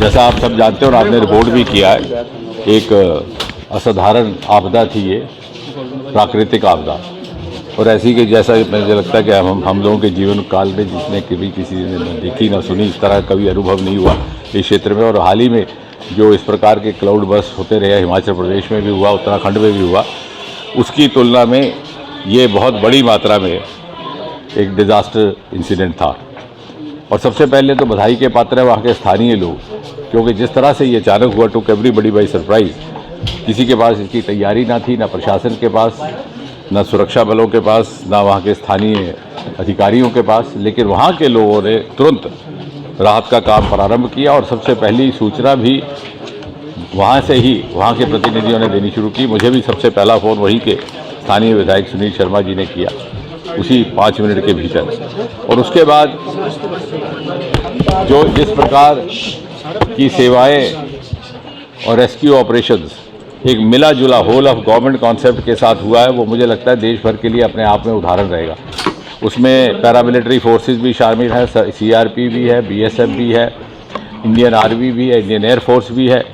जैसा आप सब जानते हो और आपने रिपोर्ट भी किया है, एक असाधारण आपदा थी ये, प्राकृतिक आपदा। और ऐसी कि जैसा मुझे लगता है कि हम लोगों के जीवन काल में जिसने कभी किसी ने न देखी ना सुनी, इस तरह कभी अनुभव नहीं हुआ इस क्षेत्र में। और हाल ही में जो इस प्रकार के क्लाउड बर्स्ट होते रहे, हिमाचल प्रदेश में भी हुआ, उत्तराखंड में भी हुआ, उसकी तुलना में ये बहुत बड़ी मात्रा में एक डिज़ास्टर इंसिडेंट था। और सबसे पहले तो बधाई के पात्र है वहाँ के स्थानीय लोग, क्योंकि जिस तरह से ये अचानक हुआ, टू एवरीबॉडी बाय सरप्राइज। किसी के पास इसकी तैयारी ना थी, ना प्रशासन के पास, ना सुरक्षा बलों के पास, ना वहाँ के स्थानीय अधिकारियों के पास। लेकिन वहाँ के लोगों ने तुरंत राहत का काम प्रारंभ किया और सबसे पहली सूचना भी वहाँ से ही वहाँ के प्रतिनिधियों ने देनी शुरू की। मुझे भी सबसे पहला फ़ोन वहीं के स्थानीय विधायक सुनील शर्मा जी ने किया, उसी 5 मिनट के भीतर। और उसके बाद जो जिस प्रकार की सेवाएं और रेस्क्यू ऑपरेशंस एक मिला जुला होल ऑफ गवर्नमेंट कॉन्सेप्ट के साथ हुआ है, वो मुझे लगता है देश भर के लिए अपने आप में उदाहरण रहेगा। उसमें पैरामिलिट्री फोर्सेस भी शामिल है, CRP भी है, BSF भी है, इंडियन आर्मी भी है, इंडियन एयरफोर्स भी है,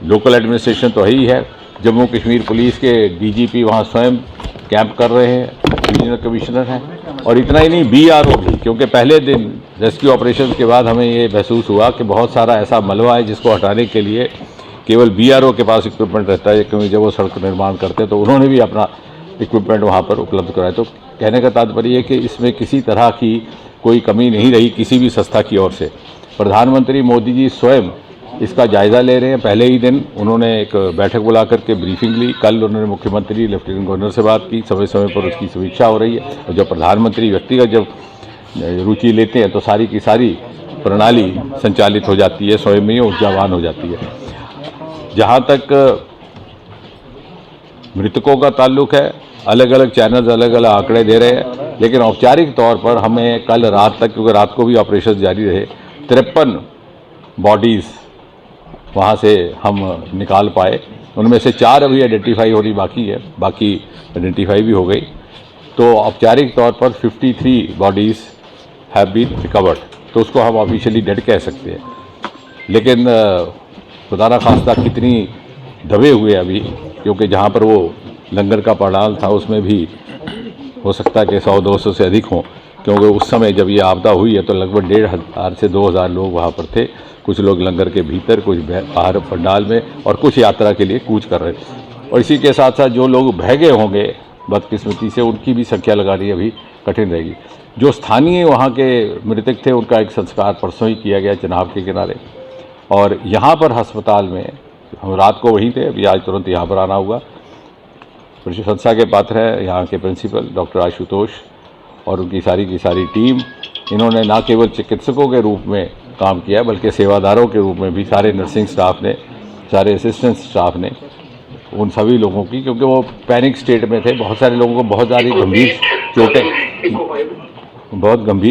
लोकल एडमिनिस्ट्रेशन तो ही है, जम्मू कश्मीर पुलिस के DGP वहाँ स्वयं कैंप कर रहे हैं, रीजनल कमिश्नर हैं। और इतना ही नहीं, BRO भी, क्योंकि पहले दिन रेस्क्यू ऑपरेशन के बाद हमें ये महसूस हुआ कि बहुत सारा ऐसा मलबा है जिसको हटाने के लिए केवल BRO के पास इक्विपमेंट रहता है, क्योंकि जब वो सड़क निर्माण करते हैं तो उन्होंने भी अपना इक्विपमेंट वहाँ पर उपलब्ध कराया। तो कहने का तात्पर्य है कि इसमें किसी तरह की कोई कमी नहीं रही किसी भी संस्था की ओर से। प्रधानमंत्री मोदी जी स्वयं इसका जायज़ा ले रहे हैं। पहले ही दिन उन्होंने एक बैठक बुला करके ब्रीफिंग ली। कल उन्होंने मुख्यमंत्री लेफ्टिनेंट गवर्नर से बात की, समय समय पर उसकी समीक्षा हो रही है। और जब प्रधानमंत्री व्यक्तिगत जब रुचि लेते हैं तो सारी की सारी प्रणाली संचालित हो जाती है, स्वयं ही ऊर्जावान हो जाती है। जहाँ तक मृतकों का ताल्लुक है, अलग अलग चैनल्स अलग अलग आंकड़े दे रहे हैं, लेकिन औपचारिक तौर पर हमें कल रात तक, क्योंकि रात को भी ऑपरेशन जारी रहे, 53 बॉडीज़ वहाँ से हम निकाल पाए। उनमें से 4 अभी आइडेंटिफाई होनी बाकी है, बाकी आइडेंटिफाई भी हो गई। तो औपचारिक तौर पर 53 बॉडीज़ हैव बीन रिकवर्ड, तो उसको हम ऑफिशियली डेड कह सकते हैं। लेकिन खुदा ना खास्ता कितनी दबे हुए अभी, क्योंकि जहाँ पर वो लंगर का पंडाल था उसमें भी हो सकता है कि 100-200 से अधिक हों, क्योंकि उस समय जब ये आपदा हुई है तो लगभग 1500 से 2000 लोग वहाँ पर थे। कुछ लोग लंगर के भीतर, कुछ बाहर पंडाल में, और कुछ यात्रा के लिए कूच कर रहे थे। और इसी के साथ साथ जो लोग बह गए होंगे बदकिस्मती से, उनकी भी संख्या लगानी अभी कठिन रहेगी। जो स्थानीय वहाँ के मृतक थे उनका एक संस्कार परसों ही किया गया चिनाब के किनारे। और यहाँ पर अस्पताल में हम रात को वहीं थे, अभी आज तुरंत यहाँ पर आना हुआ। प्रशंसा के पात्र है यहाँ के प्रिंसिपल डॉक्टर आशुतोष और उनकी सारी की सारी टीम। इन्होंने न केवल चिकित्सकों के रूप में काम किया बल्कि सेवादारों के रूप में भी सारे नर्सिंग स्टाफ ने, सारे असिस्टेंट स्टाफ ने, उन सभी लोगों की, क्योंकि वो पैनिक स्टेट में थे। बहुत सारे लोगों को बहुत सारी गंभीर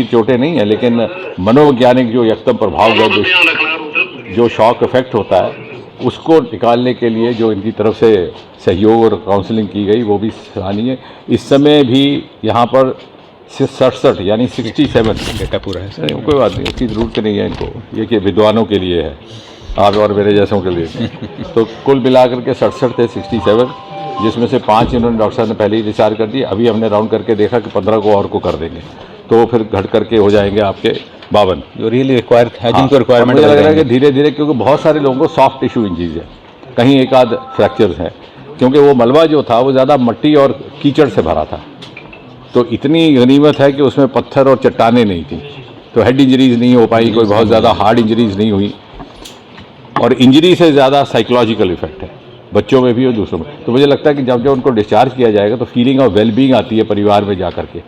चोटें नहीं है, लेकिन मनोवैज्ञानिक जो यकदम प्रभाव है, जो शॉक इफेक्ट होता है, उसको निकालने के लिए जो इनकी तरफ से सहयोग और काउंसलिंग की गई वो भी सराहनीय है। इस समय भी यहाँ पर 67 यानी 67 डेटा पूरा है सर, कोई बात नहीं, इसकी ज़रूरत नहीं है इनको, ये कि विद्वानों के लिए है, आप और मेरे जैसों के लिए। तो कुल मिलाकर के 67 थे, 67, जिसमें से 5 इन्होंने डॉक्टर साहब ने पहले ही डिस्चार्ज कर दिए। अभी हमने राउंड करके देखा कि 15 को और को कर देंगे, तो फिर घट करके हो जाएंगे आपके 52 जो रियली रिक्वायर्ड है, जिनको रिक्वायरमेंट मुझे लग रहा है कि धीरे धीरे, क्योंकि बहुत सारे लोगों को सॉफ्ट टिश्यू इंजरीज है, कहीं एक आध फ्रैक्चर्स हैं, क्योंकि वो मलबा जो था वो ज़्यादा मिट्टी और कीचड़ से भरा था। तो इतनी गनीमत है कि उसमें पत्थर और चट्टानें नहीं थी, तो हेड इंजरीज नहीं हो पाई, कोई बहुत ज़्यादा हार्ड इंजरीज नहीं हुई। और इंजरी से ज़्यादा साइकोलॉजिकल इफेक्ट है बच्चों में भी और दूसरों में। तो मुझे लगता है कि जब उनको डिस्चार्ज किया जाएगा तो फीलिंग ऑफ वेलबींग आती है परिवार में जा कर के।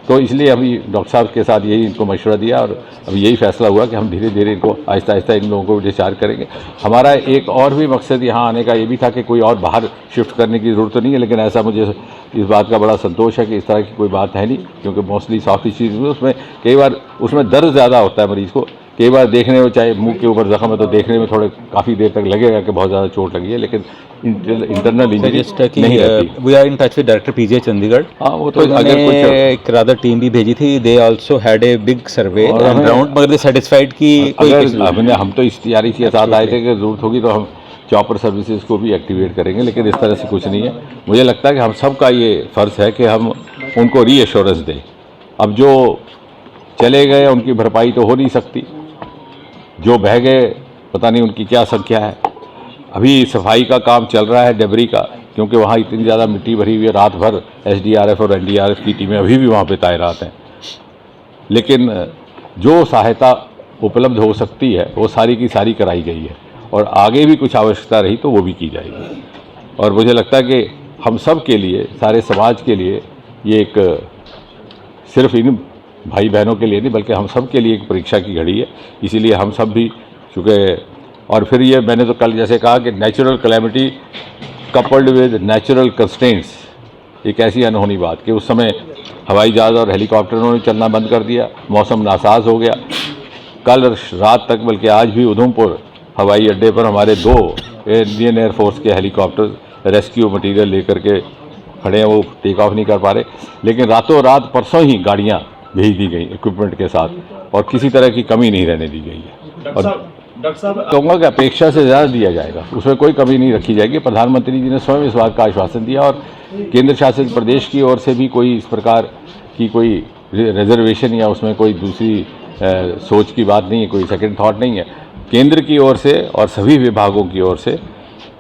तो इसलिए अभी डॉक्टर साहब के साथ यही इनको मशवरा दिया और अभी यही फैसला हुआ कि हम धीरे धीरे इनको आहिस्ता आहिस्ता इन लोगों को डिस्चार्ज करेंगे। हमारा एक और भी मकसद यहाँ आने का ये भी था कि कोई और बाहर शिफ्ट करने की ज़रूरत नहीं है, लेकिन ऐसा मुझे इस बात का बड़ा संतोष है कि इस तरह की कोई बात है नहीं, क्योंकि मोस्टली सॉफ्ट इश्यूज में उसमें कई बार उसमें दर्द ज़्यादा होता है मरीज़ को, कई बार देखने में, चाहे मुंह के ऊपर जख्म है तो देखने में थोड़े काफ़ी देर तक लगेगा कि बहुत ज़्यादा चोट लगी है, लेकिन इंटरनल इंजरी नहीं रहती। We are in touch with director PJ Chandigarh. हाँ, वो तो तो अगर कुछ एक रादर टीम भी भेजी थी, they also had a big survey और एंड हमें- राउंड, मगर दे सेटिस्फाइड कि कोई अगर हम तो इस तैयारी के साथ आए थे कि ज़रूरत होगी तो हम चॉपर सर्विसेज को भी एक्टिवेट करेंगे, लेकिन इस तरह से कुछ नहीं है। मुझे लगता है कि हम सब का ये फ़र्ज़ है कि हम उनको रीअश्योरेंस दें। अब जो चले गए उनकी भरपाई तो हो नहीं सकती, जो बह गए पता नहीं उनकी क्या संख्या है। अभी सफाई का काम चल रहा है डेबरी का, क्योंकि वहाँ इतनी ज़्यादा मिट्टी भरी हुई है, रात भर एसडीआरएफ और एनडीआरएफ की टीमें अभी भी वहाँ पे तैनात हैं। लेकिन जो सहायता उपलब्ध हो सकती है वो सारी की सारी कराई गई है, और आगे भी कुछ आवश्यकता रही तो वो भी की जाएगी। और मुझे लगता है कि हम सब के लिए, सारे समाज के लिए ये एक सिर्फ इन भाई बहनों के लिए नहीं बल्कि हम सब के लिए एक परीक्षा की घड़ी है। इसीलिए हम सब भी चूँकि, और फिर ये मैंने तो कल जैसे कहा कि natural calamity coupled with natural constraints, एक ऐसी अनहोनी बात कि उस समय हवाई जहाज़ और हेलीकॉप्टरों ने चलना बंद कर दिया, मौसम नासाज हो गया। कल रात तक, बल्कि आज भी उधमपुर हवाई अड्डे पर हमारे 2 इंडियन एयरफोर्स के हेलीकॉप्टर रेस्क्यू मटीरियल लेकर के खड़े हैं, वो टेक ऑफ नहीं कर पा रहे। लेकिन रातों रात परसों ही गाड़ियाँ भेज दी गई इक्विपमेंट के साथ, और किसी तरह की कमी नहीं रहने दी गई है। और डॉक्टर साहब, कहूँगा कि अपेक्षा से ज़्यादा दिया जाएगा, उसमें कोई कमी नहीं रखी जाएगी। प्रधानमंत्री जी ने स्वयं इस बात का आश्वासन दिया, और केंद्र शासित प्रदेश की ओर से भी कोई इस प्रकार की कोई रिजर्वेशन या उसमें कोई दूसरी सोच की बात नहीं है, कोई सेकंड थॉट नहीं है। केंद्र की ओर से और सभी विभागों की ओर से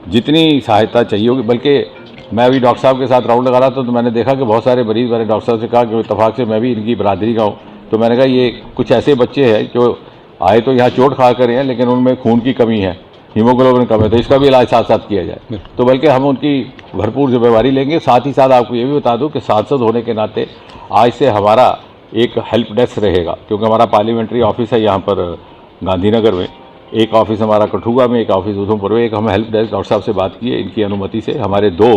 जितनी सहायता चाहिए होगी, बल्कि मैं अभी डॉक्टर साहब के साथ राउंड लगा रहा था तो मैंने देखा कि बहुत सारे मरीज, मैंने डॉक्टर साहब से कहा कि इत्तफाक से मैं भी इनकी बरादरी का हूँ, तो मैंने कहा ये कुछ ऐसे बच्चे हैं जो आए तो यहाँ चोट खा कर हैं, लेकिन उनमें खून की कमी है, हीमोग्लोबिन कम है, तो इसका भी इलाज साथ साथ किया जाए। तो बल्कि हम उनकी भरपूर जिम्मेवारी लेंगे। साथ ही साथ आपको ये भी बता दूं कि सांसद होने के नाते आज से हमारा एक हेल्प डेस्क रहेगा, क्योंकि हमारा पार्लियामेंट्री ऑफिस है यहाँ पर गांधीनगर में, एक ऑफिस हमारा कठुआ में, एक ऑफिस उधमपुर में। एक हम हेल्प डेस्क डॉक्टर साहब से बात की है, इनकी अनुमति से हमारे 2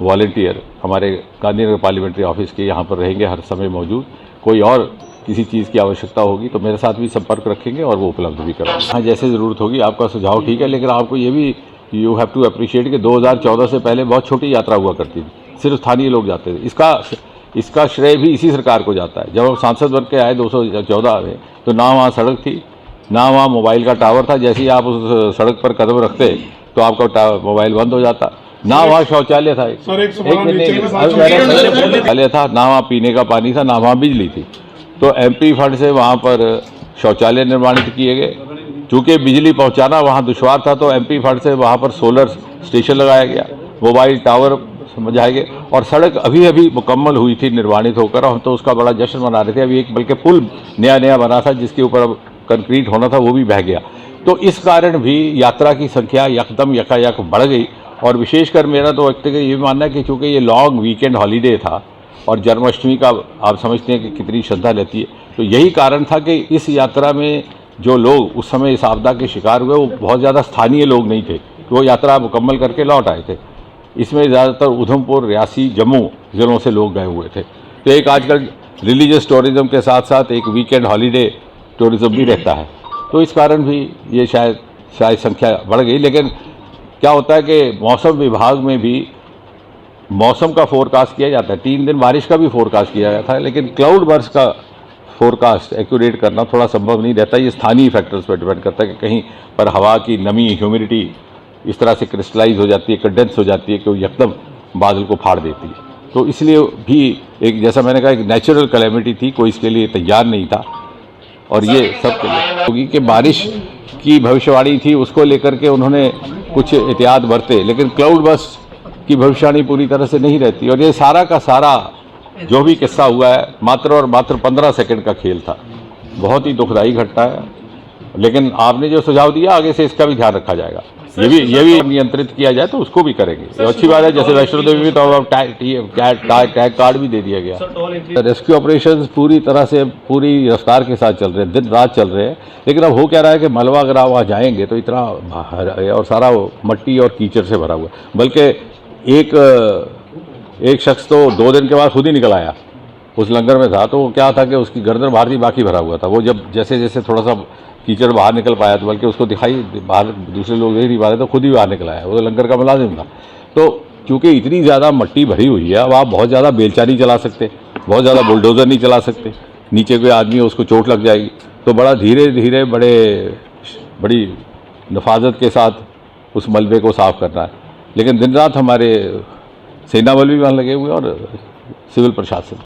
वॉलंटियर हमारे गांधीनगर पार्लियामेंट्री ऑफिस के यहाँ पर रहेंगे हर समय मौजूद। कोई और किसी चीज़ की आवश्यकता होगी तो मेरे साथ भी संपर्क रखेंगे और वो उपलब्ध भी कराएंगे। हाँ, जैसे ज़रूरत होगी। आपका सुझाव ठीक है, लेकिन आपको ये भी यू हैव टू अप्रिशिएट कि 2014 से पहले बहुत छोटी यात्रा हुआ करती थी, सिर्फ स्थानीय लोग जाते थे। इसका श्रेय भी इसी सरकार को जाता है। जब हम सांसद बन के आए 2014 में, तो ना वहाँ सड़क थी, ना वहाँ मोबाइल का टावर था। जैसे ही आप उस सड़क पर कदम रखते तो आपका मोबाइल बंद हो जाता। ना वहाँ शौचालय था, शौचालय था, ना वहाँ पीने का पानी था, ना वहाँ बिजली थी। तो एमपी फंड से वहाँ पर शौचालय निर्माणित किए गए। चूँकि बिजली पहुँचाना वहाँ दुश्वार था, तो एमपी फंड से वहाँ पर सोलर स्टेशन लगाया गया, मोबाइल टावर समझाए गए, और सड़क अभी अभी मुकम्मल हुई थी निर्माणित होकर। हम तो उसका बड़ा जश्न मना रहे थे। अभी एक बल्कि पुल नया बना था जिसके ऊपर अब कंक्रीट होना था, वो भी बह गया। तो इस कारण भी यात्रा की संख्या यकदम यकायक बढ़ गई। और विशेषकर मेरा तो व्यक्तिगत ये मानना है कि चूँकि ये लॉन्ग वीकेंड हॉलीडे था और जन्माष्टमी का आप समझते हैं कि कितनी श्रद्धा रहती है, तो यही कारण था कि इस यात्रा में जो लोग उस समय इस आपदा के शिकार हुए वो बहुत ज़्यादा स्थानीय लोग नहीं थे, कि वो यात्रा मुकम्मल करके लौट आए थे। इसमें ज़्यादातर उधमपुर, रियासी, जम्मू ज़िलों से लोग गए हुए थे। तो एक आजकल रिलीजियस टूरिज़्म के साथ साथ एक वीकेंड हॉलीडे टूरिज़्म भी रहता है, तो इस कारण भी ये शायद संख्या बढ़ गई। लेकिन क्या होता है कि मौसम विभाग में भी मौसम का फोरकास्ट किया जाता है, 3 दिन बारिश का भी फोरकास्ट किया जाता है, लेकिन क्लाउड बर्स्ट का फोरकास्ट एक्यूरेट करना थोड़ा संभव नहीं रहता। ये स्थानीय फैक्टर्स पर डिपेंड करता है कि कहीं पर हवा की नमी, ह्यूमिडिटी इस तरह से क्रिस्टलाइज हो जाती है, कंडेंस हो जाती है कि वो यकदम बादल को फाड़ देती है। तो इसलिए भी एक, जैसा मैंने कहा, एक नेचुरल कैलेमिटी थी, कोई इसके लिए तैयार नहीं था। और ये सब के लिए होगी कि बारिश की भविष्यवाणी थी, उसको लेकर के उन्होंने कुछ एहतियात बरते, लेकिन क्लाउड बर्स्ट की भविष्यवाणी पूरी तरह से नहीं रहती। और ये सारा का सारा जो भी किस्सा हुआ है मात्र और मात्र 15 सेकंड का खेल था। बहुत ही दुखदायी घटना है, लेकिन आपने जो सुझाव दिया आगे से इसका भी ध्यान रखा जाएगा। ये भी नियंत्रित किया जाए तो उसको भी करेंगे। ये अच्छी बात है। जैसे वैष्णो देवी में तो अब टैग कार्ड भी दे दिया गया। रेस्क्यू ऑपरेशंस पूरी तरह से पूरी रफ्तार के साथ चल रहे हैं, दिन रात चल रहे हैं। लेकिन अब हो क्या रहा है कि मलबा अगर आप वहाँ जाएंगे तो इतना और सारा मट्टी और कीचड़ से भरा हुआ है। बल्कि एक शख्स तो 2 दिन के बाद खुद ही निकल आया, उस लंगर में था, तो वो क्या था कि उसकी गर्दन बाहर थी, बाकी भरा हुआ था। वो जब जैसे जैसे थोड़ा सा कीचड़ बाहर निकल पाया, तो बल्कि उसको दिखाई बाहर दूसरे लोग देख नहीं पा रहे तो खुद ही बाहर निकल आया। वो तो लंगर का मुलाजिम था। तो क्योंकि इतनी ज़्यादा मट्टी भरी हुई है, अब आप बहुत ज़्यादा बेलचा नहीं चला सकते, बहुत ज़्यादा बुलडोज़र नहीं चला सकते, नीचे कोई आदमी है उसको चोट लग जाएगी। तो बड़ा धीरे धीरे बड़ी नफाजत के साथ उस मलबे को साफ़ करना है। लेकिन दिन रात हमारे सेना बल भी वहाँ लगे हुए और सिविल प्रशासन।